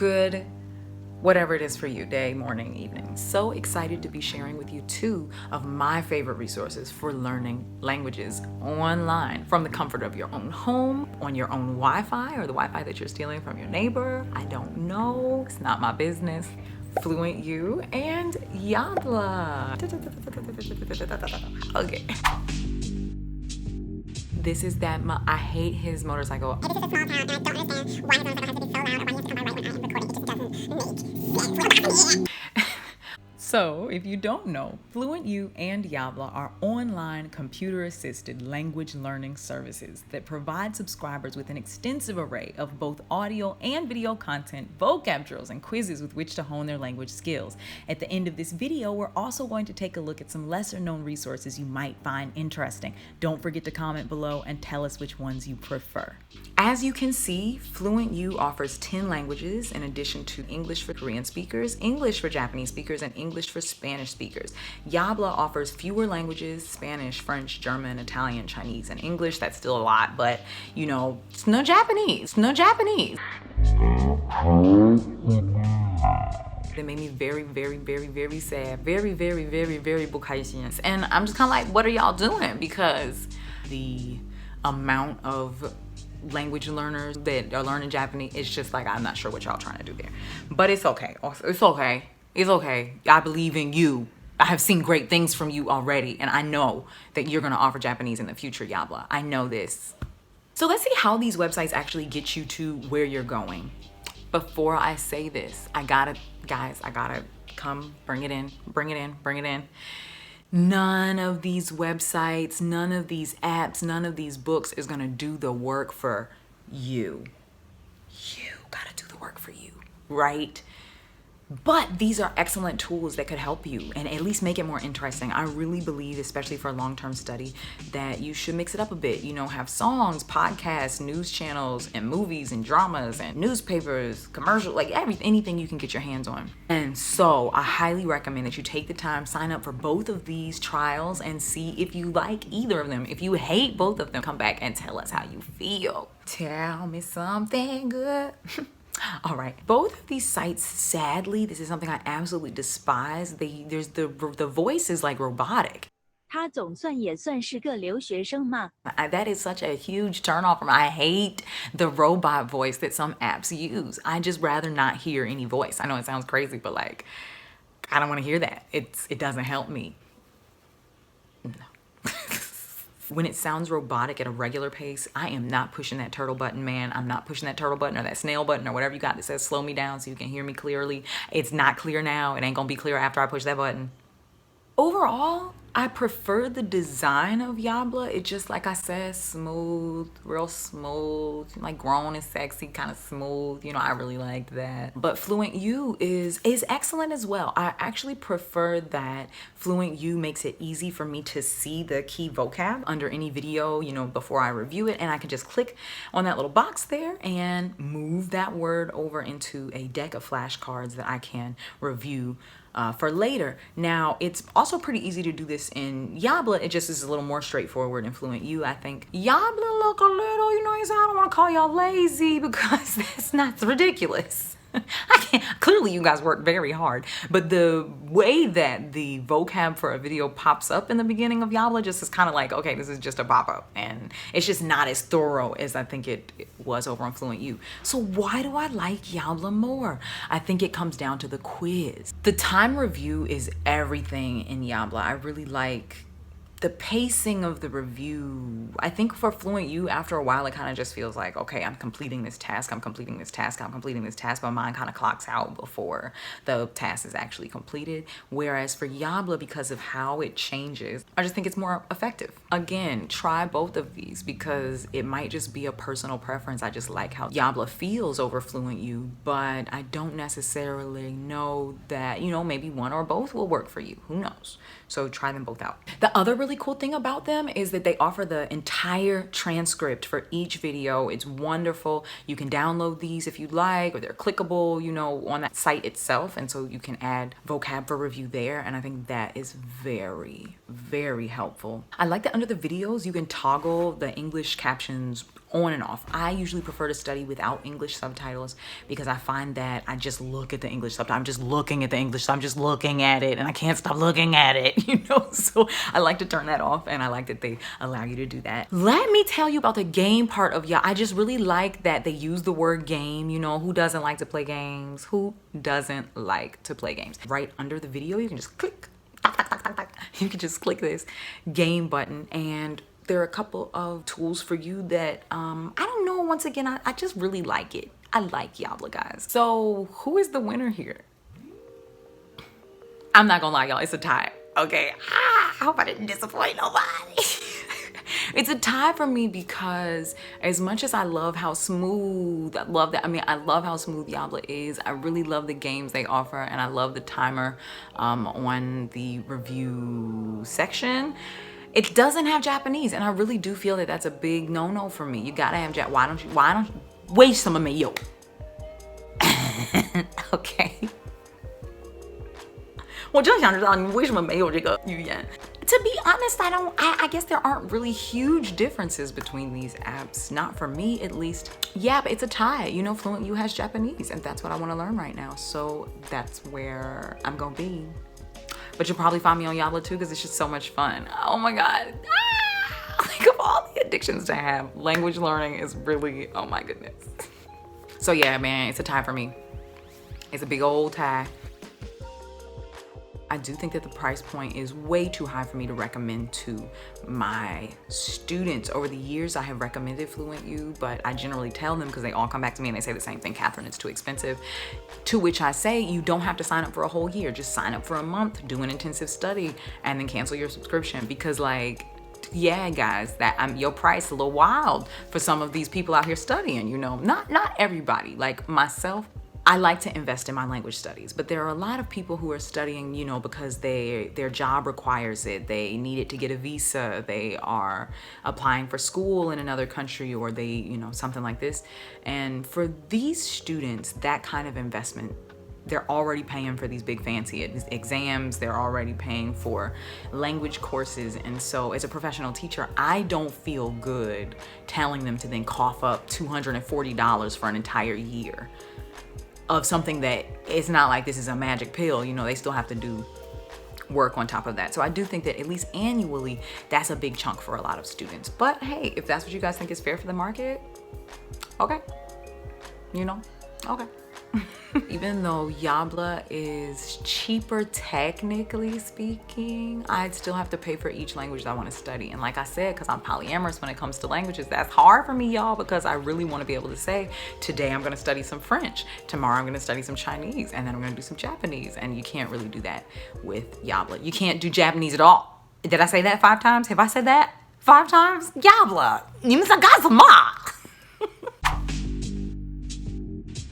good whatever it is for you, day, morning, evening. So excited to be sharing with you 2 of my favorite resources for learning languages online from the comfort of your own home, on your own Wi-Fi or the Wi-Fi that you're stealing from your neighbor. I don't know, it's not my business. FluentU and Yabla. Okay. This is that, I hate his motorcycle. This is a small town, and I don't understand why the motorcycle has to be so loud or why he has to come right when I am recording. It just doesn't make sense. So, if you don't know, FluentU and Yabla are online computer-assisted language learning services that provide subscribers with an extensive array of both audio and video content, vocab drills, and quizzes with which to hone their language skills. At the end of this video, we're also going to take a look at some lesser-known resources you might find interesting. Don't forget to comment below and tell us which ones you prefer. As you can see, FluentU offers 10 languages in addition to English for Korean speakers, English for Japanese speakers, and English for Spanish speakers. Yabla offers fewer languages: Spanish, French, German, Italian, Chinese, and English. That's still a lot, but you know, it's no Japanese, no Japanese. It made me very, very, very, very sad. Very, very, very, very bukaishians. And I'm just kind of like, what are y'all doing? Because the amount of language learners that are learning Japanese, it's just like, I'm not sure what y'all trying to do there. But it's okay. It's okay. It's okay. I believe in you. I have seen great things from you already, and I know that you're going to offer Japanese in the future, Yabla. I know this. So let's see how these websites actually get you to where you're going. Before I say this, I gotta come, bring it in. None of these websites, none of these apps, none of these books is gonna do the work for you. You gotta do the work for you, right? But these are excellent tools that could help you and at least make it more interesting. I really believe, especially for a long-term study, that you should mix it up a bit. You know, have songs, podcasts, news channels, and movies and dramas and newspapers, commercials, like anything you can get your hands on. And so I highly recommend that you take the time, sign up for both of these trials and see if you like either of them. If you hate both of them, come back and tell us how you feel. Tell me something good. All right, both of these sites, sadly, this is something I absolutely despise. The voice is like robotic. 他总算也算是个留学生嘛。 That is such a huge turnoff for me. I hate the robot voice that some apps use. I just rather not hear any voice. I know it sounds crazy, but like, I don't want to hear that. It doesn't help me. No. When it sounds robotic at a regular pace, I am not pushing that turtle button, man. I'm not pushing that turtle button or that snail button or whatever you got that says slow me down so you can hear me clearly. It's not clear now. It ain't gonna be clear after I push that button. Overall, I prefer the design of Yabla. It's just, like I said, smooth, real smooth, like grown and sexy, kind of smooth. You know, I really liked that. But FluentU is excellent as well. I actually prefer that FluentU makes it easy for me to see the key vocab under any video, you know, before I review it. And I can just click on that little box there and move that word over into a deck of flashcards that I can review for later. Now, it's also pretty easy to do this in Yabla. It just is a little more straightforward in FluentU, I think. Yabla look a little, you know, I don't want to call y'all lazy because that's not ridiculous. I can't, clearly you guys work very hard, but the way that the vocab for a video pops up in the beginning of Yabla just is kind of like, okay, this is just a pop-up, and it's just not as thorough as I think it was over on FluentU. So why do I like Yabla more? I think it comes down to the quiz. The time review is everything in Yabla. I really like the pacing of the review. I think for FluentU, after a while, it kind of just feels like, okay, I'm completing this task, I'm completing this task, I'm completing this task. My mind kind of clocks out before the task is actually completed. Whereas for Yabla, because of how it changes, I just think it's more effective. Again, try both of these because it might just be a personal preference. I just like how Yabla feels over FluentU, but I don't necessarily know that, you know, maybe one or both will work for you. Who knows? So try them both out. The other really cool thing about them is that they offer the entire transcript for each video. It's wonderful. You can download these if you'd like, or they're clickable, you know, on that site itself. And so you can add vocab for review there. And I think that is very, very helpful. I like that under the videos, you can toggle the English captions on and off. I usually prefer to study without English subtitles because I find that I just look at the English subtitle. I'm just looking at the English. I'm just looking at it and I can't stop looking at it, you know? So I like to turn that off, and I like that they allow you to do that. Let me tell you about the game part of I just really like that they use the word game. You know, who doesn't like to play games? Who doesn't like to play games? Right under the video, you can just click. You can just click this game button, and there are a couple of tools for you that I don't know. Once again, I just really like it. I like Yabla, guys. So who is the winner here? I'm not gonna lie, y'all, it's a tie. Okay, I hope I didn't disappoint nobody. It's a tie for me because as much as I love how smooth, I love how smooth Yabla is. I really love the games they offer, and I love the timer on the review section. It doesn't have Japanese, and I really do feel that that's a big no-no for me. You gotta have why don't you waste some of me, yo? Okay. 我就想知道你为什么没有这个语言。To be honest, I guess there aren't really huge differences between these apps. Not for me, at least. Yeah, but it's a tie. You know, FluentU has Japanese, and that's what I want to learn right now. So that's where I'm gonna be. But you'll probably find me on Yabla too, because it's just so much fun. Oh my God. Think of all the addictions to have. Language learning is really, oh my goodness. So yeah, man, it's a tie for me. It's a big old tie. I do think that the price point is way too high for me to recommend to my students. Over the years, I have recommended FluentU, but I generally tell them, because they all come back to me and they say the same thing, Catherine, it's too expensive. To which I say, you don't have to sign up for a whole year. Just sign up for a month, do an intensive study, and then cancel your subscription. Because like, yeah, guys, your price is a little wild for some of these people out here studying, you know. Not everybody, like myself. I like to invest in my language studies, but there are a lot of people who are studying, you know, because their job requires it. They need it to get a visa. They are applying for school in another country, or they, you know, something like this. And for these students, that kind of investment, they're already paying for these big fancy exams. They're already paying for language courses. And so as a professional teacher, I don't feel good telling them to then cough up $240 for an entire year of something that it's not like this is a magic pill. You know, they still have to do work on top of that. So I do think that at least annually, that's a big chunk for a lot of students. But hey, if that's what you guys think is fair for the market, okay, you know, okay. Even though Yabla is cheaper, technically speaking, I'd still have to pay for each language that I want to study. And like I said, because I'm polyamorous when it comes to languages, that's hard for me, y'all, because I really want to be able to say, today I'm going to study some French, tomorrow I'm going to study some Chinese, and then I'm going to do some Japanese. And you can't really do that with Yabla. You can't do Japanese at all. Did I say that 5 times? Have I said that 5 times? Yabla. 你们在干什么?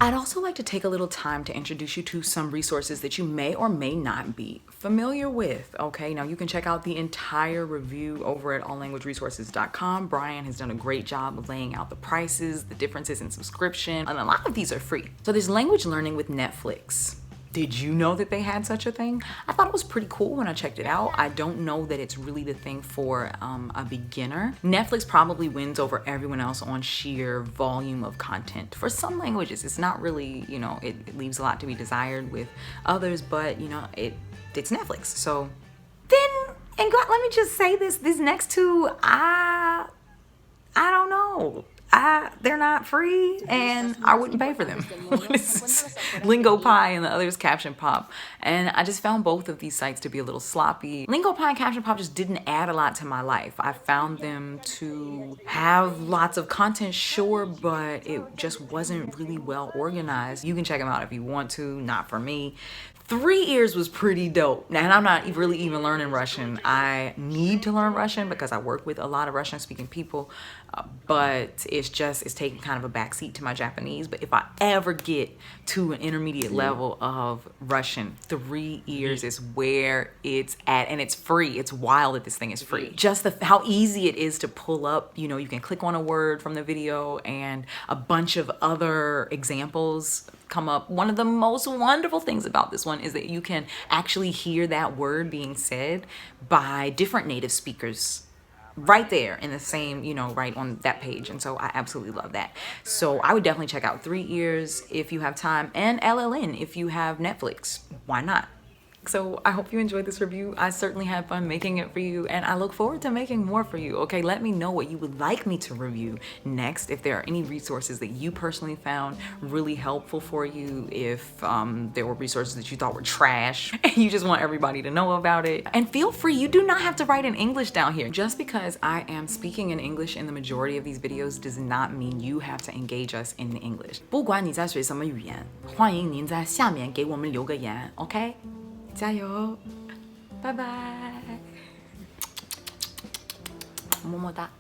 I'd also like to take a little time to introduce you to some resources that you may or may not be familiar with, okay? Now you can check out the entire review over at alllanguageresources.com. Brian has done a great job of laying out the prices, the differences in subscription, and a lot of these are free. So there's language learning with Netflix. Did you know that they had such a thing? I thought it was pretty cool when I checked it out. I don't know that it's really the thing for a beginner. Netflix probably wins over everyone else on sheer volume of content. For some languages, it's not really, you know, it leaves a lot to be desired with others, but you know, it's Netflix. So then, and God, let me just say this, these next two, I don't know. They're not free, and I wouldn't pay for them. Lingo Pie and the others Caption Pop. And I just found both of these sites to be a little sloppy. Lingo Pie and Caption Pop just didn't add a lot to my life. I found them to have lots of content, sure, but it just wasn't really well organized. You can check them out if you want to, not for me. 3 Ears was pretty dope. Now, and I'm not really even learning Russian. I need to learn Russian because I work with a lot of Russian speaking people, but it's taking kind of a backseat to my Japanese. But if I ever get to an intermediate level of Russian, 3 Ears is where it's at, and it's free. It's wild that this thing is free. Just how easy it is to pull up, you know, you can click on a word from the video and a bunch of other examples come up. One of the most wonderful things about this one is that you can actually hear that word being said by different native speakers. right there in the same, right on that page. And so I absolutely love that. So I would definitely check out 3 Ears if you have time, and LLN if you have Netflix. Why not? So I hope you enjoyed this review. I certainly had fun making it for you, and I look forward to making more for you. Okay, let me know what you would like me to review next. If there are any resources that you personally found really helpful for you, if there were resources that you thought were trash and you just want everybody to know about it. And feel free, you do not have to write in English down here. Just because I am speaking in English in the majority of these videos does not mean you have to engage us in English. 不管你在学什么语言，欢迎您在下面给我们留个言 ，OK？ 加油，拜拜，么么哒。